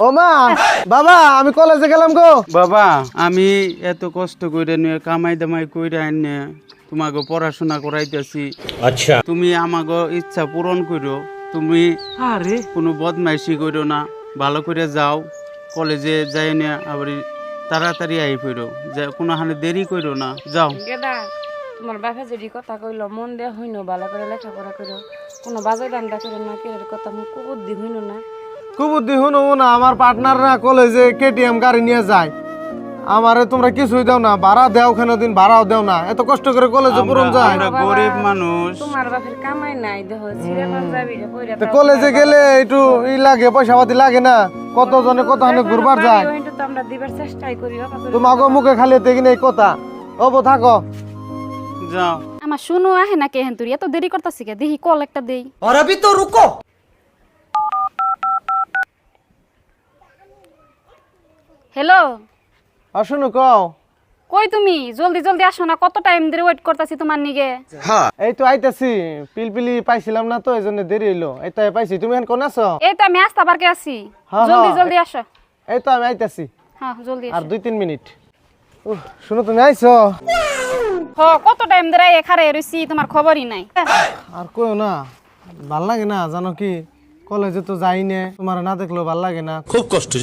ও মা বাবা আমি কলেজে গেলাম গো। বাবা আমি এত কষ্ট করে নিয়ে কামাই দামাই কইরা এনে তোমাকে পড়াশোনা করাইতেছি। আচ্ছা তুমি আমাকে ইচ্ছা পূরণ করো। তুমি আরে কোনো বদমাইশি করো না, ভালো করে যাও কলেজে যাই না, আবার তাড়াতাড়ি আই ফিরো, যে কোনো হানে দেরি করো না, যাও। গেদা তোমার বাপে যদি কথা কইলো মন দিয়ে হইনো, ভালো করে লেখাপড়া করো, কোনো বাজার দান্দা করো না, কেরের কথা মুখ কুবুদ্ধি হইনো না। কুবুদ্ধি শুনো না, আমার পার্টনাররা কলেজে কেটিএম গাড়ি নিয়ে যায়, আমারে তোমরা কিছুই দাও না, ভাড়া দেও ওখানে দিন ভাড়াও দেও না, এত কষ্ট করে কলেজে পড়ুন যায়। আমরা গরিব মানুষ। তোমার বাপের কামাই নাই, দেখো ছিঁড়ে যাবি রে পয়রা। তো কলেজে গেলে একটু ই লাগে, পয়সা পাতি লাগে না, কত জনে কত হানে ঘুরবার যায়, তো আমরা দিবার চেষ্টাই করি। তোমাকে মুখে খালি দেখি এই কথা। ওবো থাকো, যাও। আমার শুনো আহে না কেহেন তুই এত দেরি করতেছি কে, দেখি কল একটা দেই। और अभी तो रुको। হ্যালো, আসুন কও। কই তুমি? জলদি জলদি আসো না, কত টাইম ধরে ওয়েট করতেছি তোমার নিগে। এই তো আইতাছি, পিলপিলি পাইছিলাম না তো এই জন্য দেরি হইলো, এই তো পাইছি। তুমি এখন কোন আছো? এই তো আমি আস্তা পার্কে আছি, হ্যাঁ, জলদি হ্যাঁ। জলদি আসো। এই তো আমি আইতাছি, হ্যাঁ জলদি আর আসো। 2-3 মিনিট। শুনো তুমি আইছো? কত টাইম ধরে এখানে রইছি, তোমার খবরই নাই। আর কইও না, ভাল লাগে না জানো কি, কলেজে তো যাই না, তোমার না দেখলেও ভাল লাগে না। खूब कष्ट।